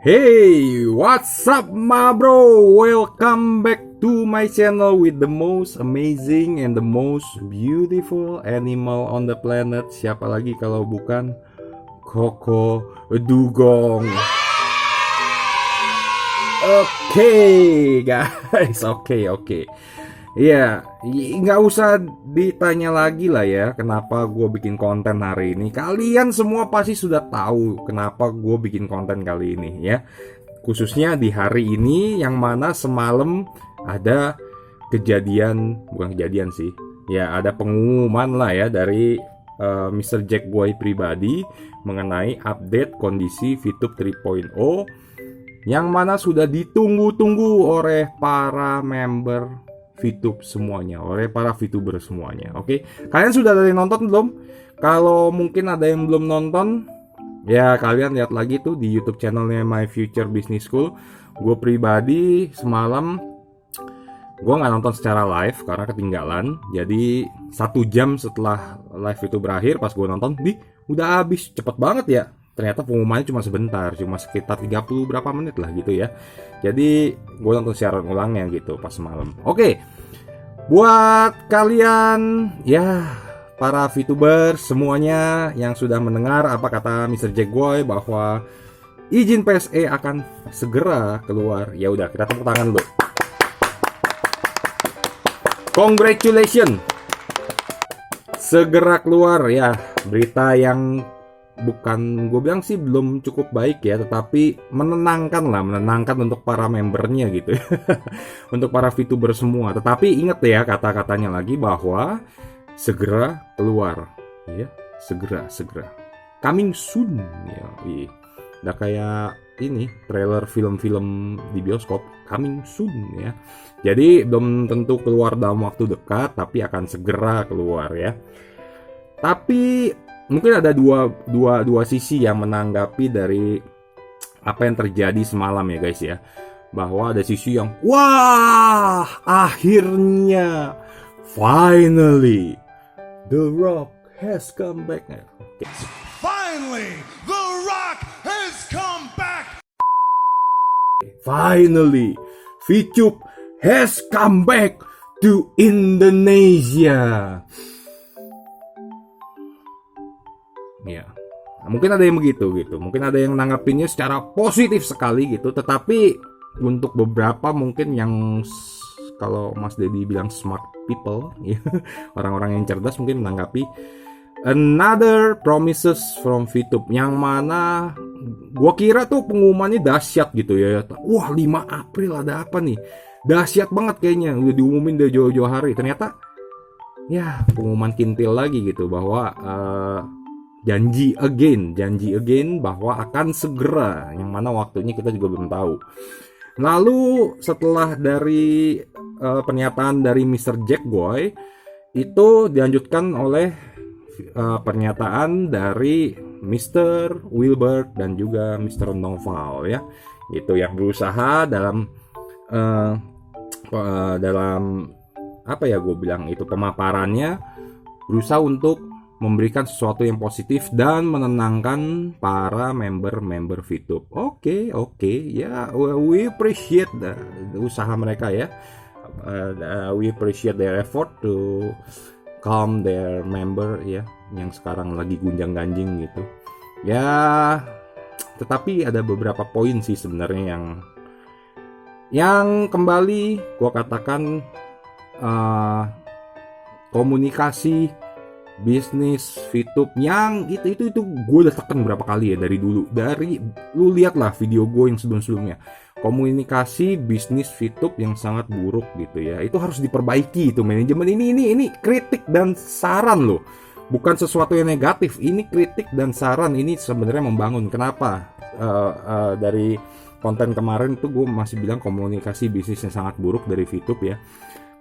Hey, what's up, ma bro? Welcome back to my channel with the most amazing and the most beautiful animal on the planet. Siapa lagi kalau bukan Koko Dugong. Oke, guys, oke. Iya, nggak usah ditanya lagi lah ya kenapa gue bikin konten hari ini. Kalian semua pasti sudah tahu kenapa gue bikin konten kali ini ya. Khususnya di hari ini yang mana semalam ada bukan kejadian sih. Ya, ada pengumuman lah ya dari Mr. Jack Boy pribadi mengenai update kondisi VTube 3.0 yang mana sudah ditunggu-tunggu oleh para member VTube semuanya, oleh para VTuber semuanya. Oke, kalian sudah ada yang nonton belum? Kalau mungkin ada yang belum nonton, ya kalian lihat lagi tuh di YouTube channelnya My Future Business School. Gue pribadi semalam gue nggak nonton secara live karena ketinggalan. Jadi 1 jam setelah live itu berakhir, pas gue nonton, udah habis, cepet banget ya. Ternyata pengumumannya cuma sebentar, cuma sekitar 30 berapa menit lah gitu ya. Jadi gue nonton siaran ulangnya gitu pas malam. Oke, buat kalian ya para VTuber semuanya yang sudah mendengar apa kata Mr. Jack Boy bahwa izin PSE akan segera keluar. Ya udah, kita tepuk tangan dulu. Congratulations. Segera keluar ya, berita yang bukan gue bilang sih belum cukup baik ya, tetapi menenangkan untuk para membernya gitu ya. Untuk para VTuber semua. Tetapi ingat ya kata-katanya lagi bahwa segera keluar ya, segera coming soon ya. Udah kayak ini trailer film-film di bioskop, coming soon ya. Jadi belum tentu keluar dalam waktu dekat, tapi akan segera keluar ya. Tapi mungkin ada dua sisi yang menanggapi dari apa yang terjadi semalam ya guys ya. Bahwa ada sisi yang wah, akhirnya finally The Rock has come back. Okay. Finally, The Rock has come back. Finally, VTube has come back to Indonesia. Ya, mungkin ada yang begitu gitu, mungkin ada yang nanggapinnya secara positif sekali gitu, tetapi untuk beberapa mungkin yang kalau Mas Dedi bilang smart people, ya, orang-orang yang cerdas mungkin menanggapi another promises from VTube, yang mana gua kira tuh pengumumannya dahsyat gitu ya. Wah, 5 April ada apa nih? Dahsyat banget kayaknya, udah diumumin dari jauh-jauh hari. Ternyata ya pengumuman kintil lagi gitu bahwa janji again bahwa akan segera, yang mana waktunya kita juga belum tahu. Lalu setelah dari pernyataan dari Mr. Jack Boy itu dilanjutkan oleh pernyataan dari Mr. Wilbert dan juga Mr. Noval ya, gitu, yang berusaha dalam apa ya gue bilang itu pemaparannya, berusaha untuk memberikan sesuatu yang positif dan menenangkan para member VTube. Oke, ya, we appreciate the usaha mereka ya. We appreciate their effort to calm their member ya, yang sekarang lagi gunjang-ganjing gitu. Ya, tetapi ada beberapa poin sih sebenarnya yang kembali gua katakan komunikasi bisnis VTube yang itu gue udah tekan berapa kali ya dari dulu. Lu lihatlah video gue yang sebelumnya. Komunikasi bisnis VTube yang sangat buruk gitu ya. Itu harus diperbaiki itu manajemen. Ini kritik dan saran loh. Bukan sesuatu yang negatif. Ini kritik dan saran. Ini sebenarnya membangun. Kenapa? Dari konten kemarin itu gue masih bilang komunikasi bisnis yang sangat buruk dari VTube ya.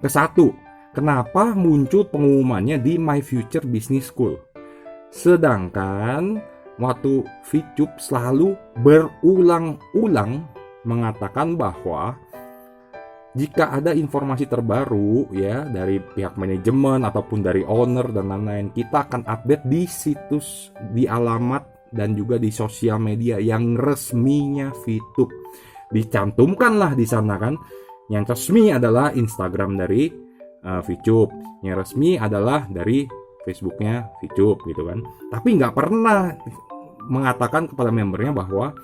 Kesatu, kenapa muncul pengumumannya di My Future Business School? Sedangkan waktu VTube selalu berulang-ulang mengatakan bahwa jika ada informasi terbaru ya dari pihak manajemen ataupun dari owner dan lain-lain, kita akan update di situs, di alamat dan juga di sosial media yang resminya VTube. Dicantumkanlah di sana kan. Yang resmi adalah Instagram dari VTube, yang resmi adalah dari Facebooknya VTube gitu kan. Tapi nggak pernah mengatakan kepada membernya bahwa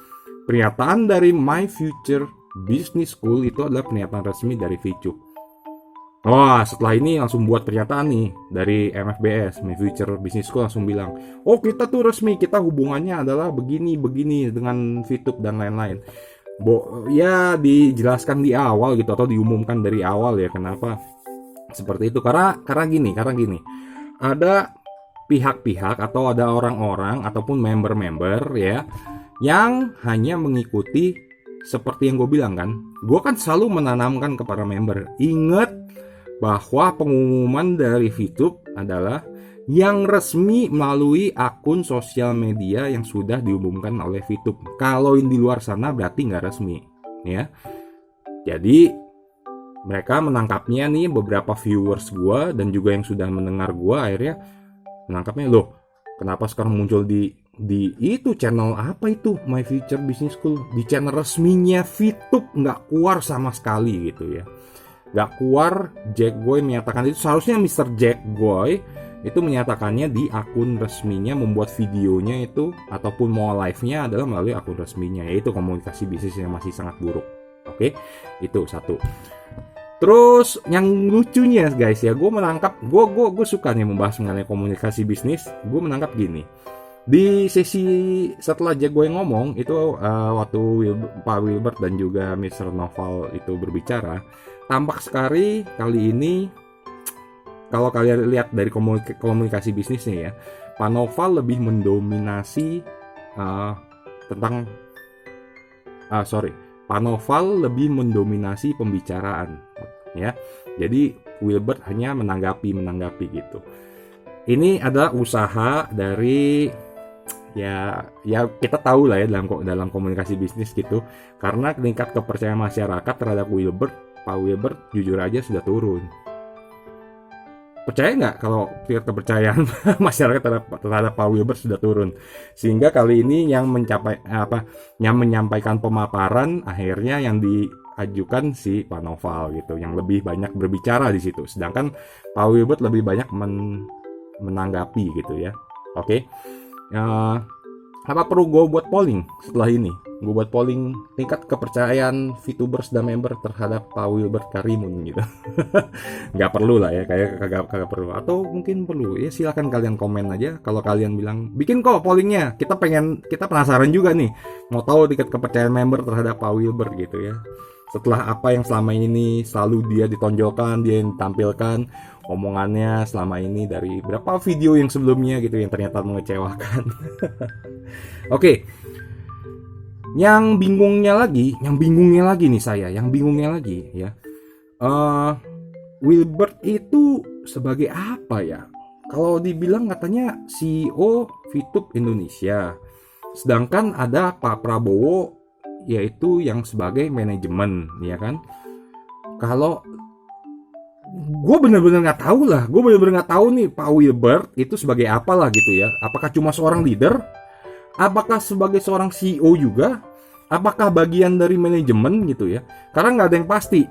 pernyataan dari My Future Business School itu adalah pernyataan resmi dari VTube. Wah, setelah ini langsung buat pernyataan nih dari MFBS, My Future Business School langsung bilang, oh kita tuh resmi, kita hubungannya adalah begini dengan VTube dan lain-lain. Ya dijelaskan di awal gitu atau diumumkan dari awal ya kenapa seperti itu. Karena gini. Ada pihak-pihak atau ada orang-orang ataupun member-member ya yang hanya mengikuti seperti yang gue bilang kan. Gue kan selalu menanamkan kepada member, ingat bahwa pengumuman dari VTube adalah yang resmi melalui akun sosial media yang sudah diumumkan oleh VTube. Kalau di luar sana berarti nggak resmi, ya. Jadi mereka menangkapnya nih, beberapa viewers gua dan juga yang sudah mendengar gua akhirnya menangkapnya, loh, kenapa sekarang muncul di itu channel apa itu My Future Business School, di channel resminya VTube nggak keluar sama sekali gitu ya. Nggak keluar. Jack Goy menyatakan itu, seharusnya Mr. Jack Goy itu menyatakannya di akun resminya, membuat videonya itu ataupun mau live-nya adalah melalui akun resminya, yaitu komunikasi bisnis yang masih sangat buruk. Oke, itu satu. Terus yang lucunya guys ya, gue menangkap, gue suka nih membahas mengenai komunikasi bisnis. Gue menangkap gini, di sesi setelah Jack Goy ngomong itu waktu Pak Wilbert dan juga Mr. Noval itu berbicara, tampak sekali kali ini kalau kalian lihat dari komunikasi bisnisnya ya, Pak Noval lebih mendominasi Pak Noval lebih mendominasi pembicaraan ya. Jadi Wilbert hanya menanggapi gitu. Ini adalah usaha dari ya kita tahu lah ya dalam komunikasi bisnis gitu. Karena tingkat kepercayaan masyarakat terhadap Pak Wilbert jujur aja sudah turun. Percaya nggak kalau tingkat kepercayaan masyarakat terhadap Pak Wilbert sudah turun, sehingga kali ini yang menyampaikan pemaparan akhirnya yang diajukan si Pak Noval gitu, yang lebih banyak berbicara di situ, sedangkan Pak Wilbert lebih banyak menanggapi gitu ya. Oke. Apa perlu gue buat polling setelah ini? Gue buat polling tingkat kepercayaan VTubers dan member terhadap Pak Wilbert Karimun gitu. Nggak perlu lah ya, kayak kagak perlu. Atau mungkin perlu, ya silakan kalian komen aja. Kalau kalian bilang, bikin kok pollingnya, kita penasaran juga nih, mau tahu tingkat kepercayaan member terhadap Pak Wilbert gitu ya. Setelah apa yang selama ini selalu dia ditonjolkan, dia yang ditampilkan, omongannya selama ini dari berapa video yang sebelumnya gitu yang ternyata mengecewakan. Oke. Yang bingungnya lagi ya. Wilbert itu sebagai apa ya? Kalau dibilang katanya CEO VTube Indonesia. Sedangkan ada Pak Prabowo yaitu yang sebagai manajemen, ya kan? Kalau gue bener-bener nggak tahu nih Pak Wilbert itu sebagai apa lah gitu ya. Apakah cuma seorang leader? Apakah sebagai seorang CEO juga? Apakah bagian dari manajemen gitu ya? Karena nggak ada yang pasti.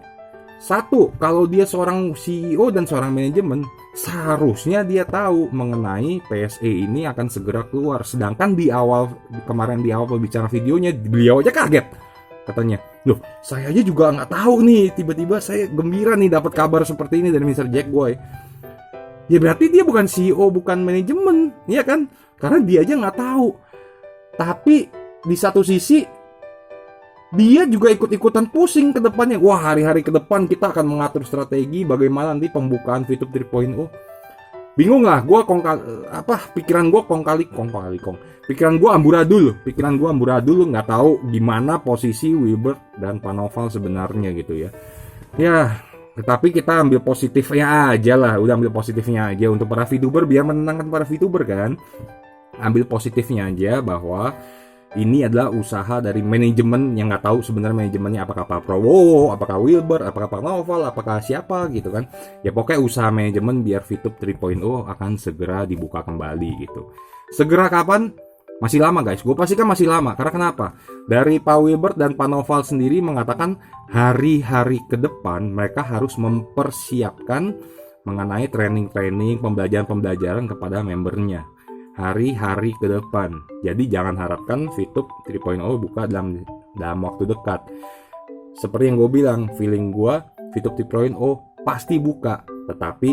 Satu, kalau dia seorang CEO dan seorang manajemen, seharusnya dia tahu mengenai PSE ini akan segera keluar. Sedangkan di awal berbicara videonya, beliau aja kaget. Katanya, loh saya aja juga nggak tahu nih, tiba-tiba saya gembira nih dapat kabar seperti ini dari Mr. Jack Goy. Ya berarti dia bukan CEO, bukan manajemen, ya kan? Karena dia aja nggak tahu. Tapi di satu sisi dia juga ikut-ikutan pusing ke depannya. Wah, hari-hari ke depan kita akan mengatur strategi bagaimana nanti pembukaan VTube 3.0. Bingung lah, pikiran gue Pikiran gue amburadul, nggak tahu gimana posisi Wilbert dan Pak Noval sebenarnya gitu ya. Ya, tetapi kita ambil positifnya aja lah, udah ambil positifnya aja untuk para VTuber biar menenangkan para VTuber kan. Ambil positifnya aja bahwa ini adalah usaha dari manajemen yang nggak tahu sebenarnya manajemennya apakah Pak Prabowo, apakah Wilbert, apakah Pak Noval, apakah siapa gitu kan. Ya pokoknya usaha manajemen biar VTube 3.0 akan segera dibuka kembali gitu. Segera kapan? Masih lama guys, gue pastikan masih lama. Karena kenapa? Dari Pak Wilbert dan Pak Noval sendiri mengatakan hari-hari ke depan mereka harus mempersiapkan mengenai training-training, pembelajaran-pembelajaran kepada membernya. Hari-hari ke depan. Jadi jangan harapkan VTube 3.0 buka dalam waktu dekat. Seperti yang gue bilang, feeling gue VTube 3.0 pasti buka. Tetapi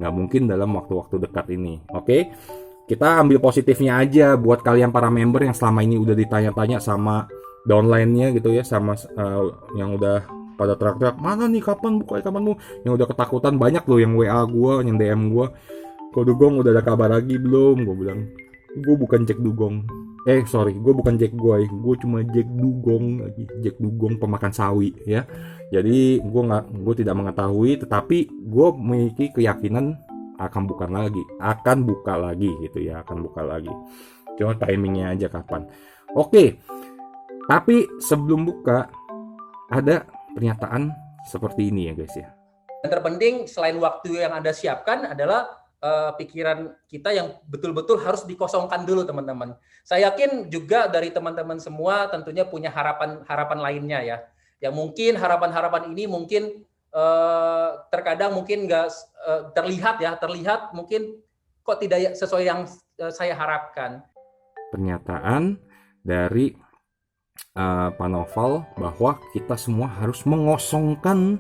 nggak mungkin dalam waktu-waktu dekat ini. Oke? Kita ambil positifnya aja buat kalian para member yang selama ini udah ditanya-tanya sama downline-nya gitu ya, sama yang udah pada teriak-teriak, mana nih kapan buka, yang udah ketakutan. Banyak loh yang WA gue, yang DM gue, kok Dugong udah ada kabar lagi belum? Gue bilang, gue bukan Jack Dugong. Gue bukan Jack Goy, gue cuma Jack Dugong lagi, Jack Dugong pemakan sawi ya. Jadi gue tidak mengetahui, tetapi gue memiliki keyakinan akan buka lagi gitu ya, akan buka lagi. Cuma timingnya aja kapan. Oke, tapi sebelum buka ada pernyataan seperti ini ya guys ya. Yang terpenting selain waktu yang Anda siapkan adalah pikiran kita yang betul-betul harus dikosongkan dulu teman-teman. Saya yakin juga dari teman-teman semua tentunya punya harapan lainnya ya. Yang mungkin harapan-harapan ini mungkin terkadang mungkin nggak terlihat mungkin kok tidak sesuai yang saya harapkan. Pernyataan dari Pak Noval bahwa kita semua harus mengosongkan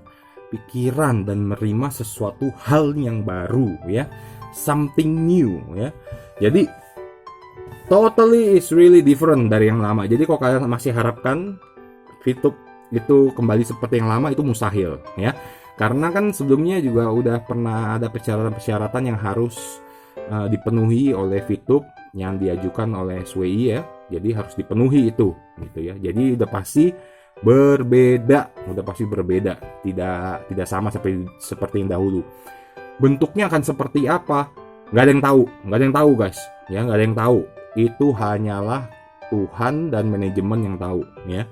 pikiran dan menerima sesuatu hal yang baru ya, something new ya. Jadi totally is really different dari yang lama. Jadi kalau kalian masih harapkan VTube itu kembali seperti yang lama, itu mustahil ya. Karena kan sebelumnya juga udah pernah ada persyaratan-persyaratan yang harus dipenuhi oleh VTube yang diajukan oleh SWI ya. Jadi harus dipenuhi itu gitu ya. Jadi udah pasti berbeda, tidak sama seperti yang dahulu. Bentuknya akan seperti apa? Nggak ada yang tahu guys ya, nggak ada yang tahu. Itu hanyalah Tuhan dan manajemen yang tahu ya.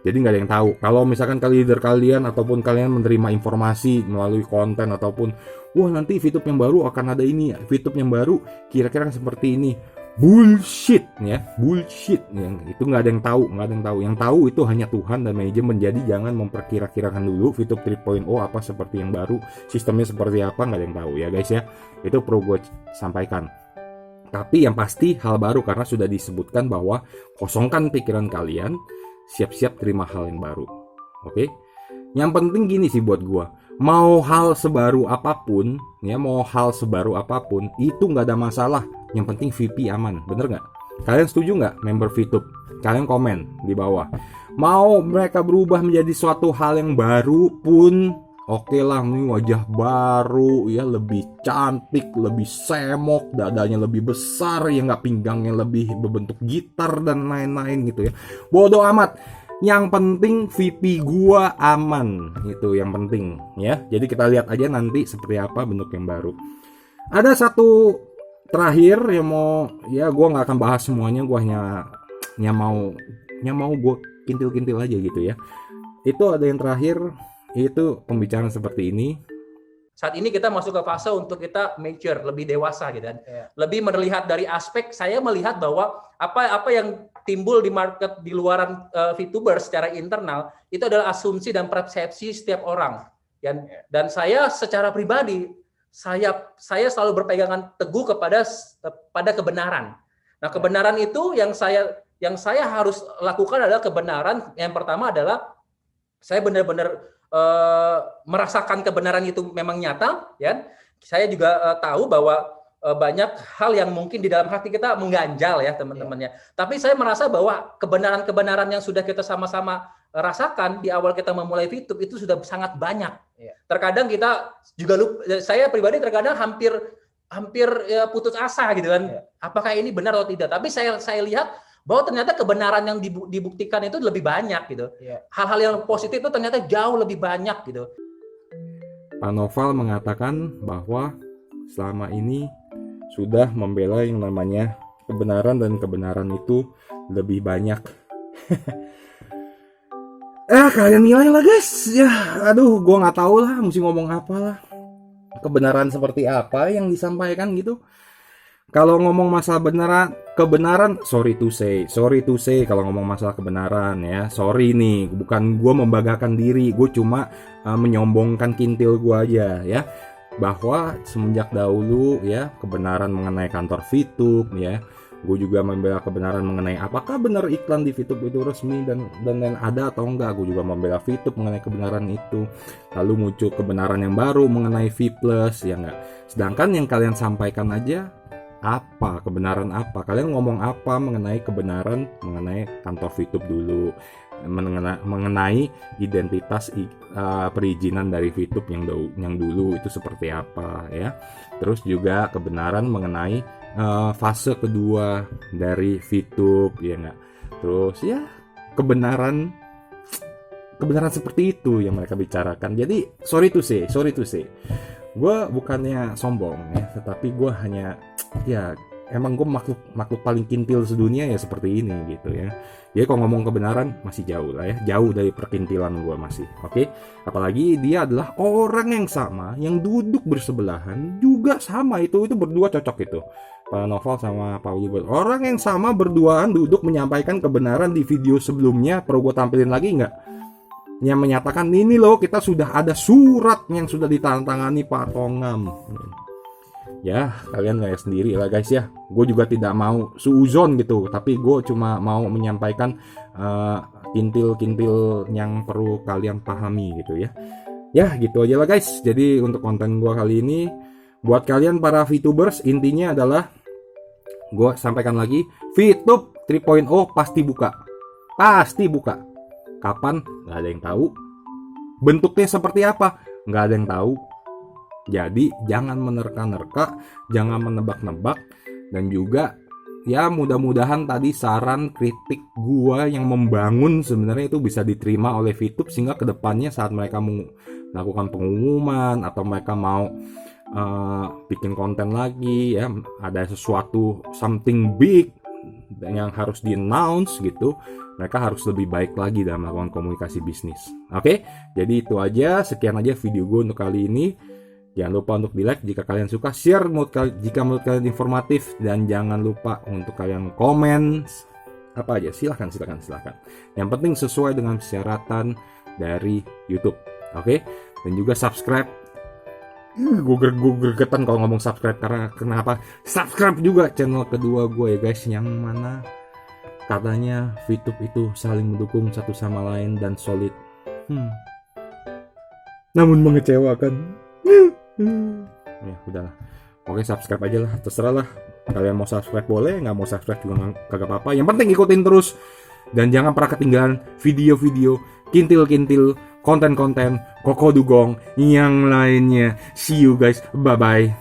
Jadi nggak ada yang tahu. Kalau misalkan leader kalian ataupun kalian menerima informasi melalui konten ataupun wah nanti VTube yang baru akan ada ini, VTube yang baru kira-kira seperti ini, bullshit ya, bullshit. Itu nggak ada yang tahu. Yang tahu itu hanya Tuhan dan manajemen. Jadi jangan memperkira-kirakan dulu VTube 3.0 apa seperti yang baru, sistemnya seperti apa, nggak ada yang tahu ya guys ya. Itu perlu gue sampaikan. Tapi yang pasti hal baru, karena sudah disebutkan bahwa kosongkan pikiran kalian, siap-siap terima hal yang baru. Oke? Yang penting gini sih buat gua, mau hal sebaru apapun itu nggak ada masalah. Yang penting VP aman, bener nggak? Kalian setuju nggak member VTube? Kalian komen di bawah. Mau mereka berubah menjadi suatu hal yang baru pun oke lah, ini wajah baru ya, lebih cantik, lebih semok, dadanya lebih besar ya, nggak, pinggangnya lebih berbentuk gitar dan lain-lain gitu ya. Bodoh amat. Yang penting VP gua aman, itu yang penting ya. Jadi kita lihat aja nanti seperti apa bentuk yang baru. Ada satu terakhir yang gua nggak akan bahas semuanya, gua hanya mau gua kintil-kintil aja gitu ya. Itu ada yang terakhir, itu pembicaraan seperti ini. Saat ini kita masuk ke fase untuk kita mature, lebih dewasa gitu kan. Lebih melihat dari aspek, saya melihat bahwa apa yang timbul di market di luaran VTuber secara internal itu adalah asumsi dan persepsi setiap orang. Dan saya secara pribadi saya selalu berpegangan teguh pada kebenaran. Nah, kebenaran itu yang saya harus lakukan adalah kebenaran. Yang pertama adalah saya benar-benar merasakan kebenaran itu memang nyata, ya. Saya juga tahu bahwa banyak hal yang mungkin di dalam hati kita mengganjal ya teman-temannya. Tapi saya merasa bahwa kebenaran-kebenaran yang sudah kita sama-sama rasakan di awal kita memulai VTube itu sudah sangat banyak. Terkadang kita juga saya pribadi terkadang hampir ya, putus asa gitu kan. Apakah ini benar atau tidak? Tapi saya lihat bahwa ternyata kebenaran yang dibuktikan itu lebih banyak gitu. Hal-hal yang positif itu ternyata jauh lebih banyak gitu. Pak Noval mengatakan bahwa selama ini sudah membela yang namanya kebenaran, dan kebenaran itu lebih banyak. Kalian nilai lah guys. Ya, aduh, gue nggak tahu lah, mesti ngomong apa lah. Kebenaran seperti apa yang disampaikan gitu. Kalau ngomong masalah kebenaran, sorry to say kalau ngomong masalah kebenaran ya, sorry nih, bukan gue membanggakan diri, gue cuma menyombongkan kintil gue aja ya, bahwa semenjak dahulu ya kebenaran mengenai kantor VTube ya, gue juga membela kebenaran mengenai apakah benar iklan di VTube itu resmi dan ada atau enggak, gue juga membela VTube mengenai kebenaran itu. Lalu muncul kebenaran yang baru mengenai V+ ya enggak, sedangkan yang kalian sampaikan aja apa kebenaran apa, kalian ngomong apa mengenai kebenaran mengenai kantor VTube dulu, mengenai identitas perizinan dari VTube yang dulu itu seperti apa ya, terus juga kebenaran mengenai fase kedua dari VTube ya enggak, terus ya kebenaran seperti itu yang mereka bicarakan. Jadi sorry to say gue bukannya sombong ya, tetapi gue hanya ya emang gue makhluk paling kintil sedunia ya seperti ini gitu ya. Jadi kalau ngomong kebenaran masih jauh lah ya, jauh dari perkintilan gue masih. Oke, apalagi dia adalah orang yang sama, yang duduk bersebelahan juga sama, itu berdua cocok itu. Pak Noval sama Pak Uli, orang yang sama berduaan duduk menyampaikan kebenaran di video sebelumnya. Perlu gue tampilin lagi nggak? Yang menyatakan ini loh, kita sudah ada surat yang sudah ditandatangani Pak Tongam. Ya kalian kayak sendiri lah guys ya, gue juga tidak mau suuzon gitu, tapi gue cuma mau menyampaikan kintil-kintil yang perlu kalian pahami gitu ya. Ya gitu aja lah guys. Jadi untuk konten gue kali ini, buat kalian para VTubers, intinya adalah gue sampaikan lagi, VTube 3.0 pasti buka. Kapan? Nggak ada yang tahu. Bentuknya seperti apa? Nggak ada yang tahu. Jadi jangan menerka-nerka, jangan menebak-nebak, dan juga ya mudah-mudahan tadi saran kritik gua yang membangun sebenarnya itu bisa diterima oleh VTube, sehingga kedepannya saat mereka melakukan pengumuman atau mereka mau bikin konten lagi ya, ada sesuatu something big yang harus di-announce gitu, mereka harus lebih baik lagi dalam melakukan komunikasi bisnis. Oke, jadi itu aja, sekian aja video gue untuk kali ini. Jangan lupa untuk di-like jika kalian suka, share jika menurut kalian informatif, dan jangan lupa untuk kalian komen apa aja, silahkan. Yang penting sesuai dengan persyaratan dari YouTube. Oke, dan juga subscribe. Gue gregetan kalau ngomong subscribe, karena kenapa? Subscribe juga channel kedua gue ya guys, yang mana katanya VTube itu saling mendukung satu sama lain dan solid. Namun mengecewakan. Ya udahlah. Oke, subscribe aja lah, terserah lah. Kalian mau subscribe boleh, nggak mau subscribe juga kagak apa-apa. Yang penting ikutin terus, dan jangan pernah ketinggalan video-video kintil-kintil, konten-konten Koko Dugong yang lainnya. See you guys, bye-bye.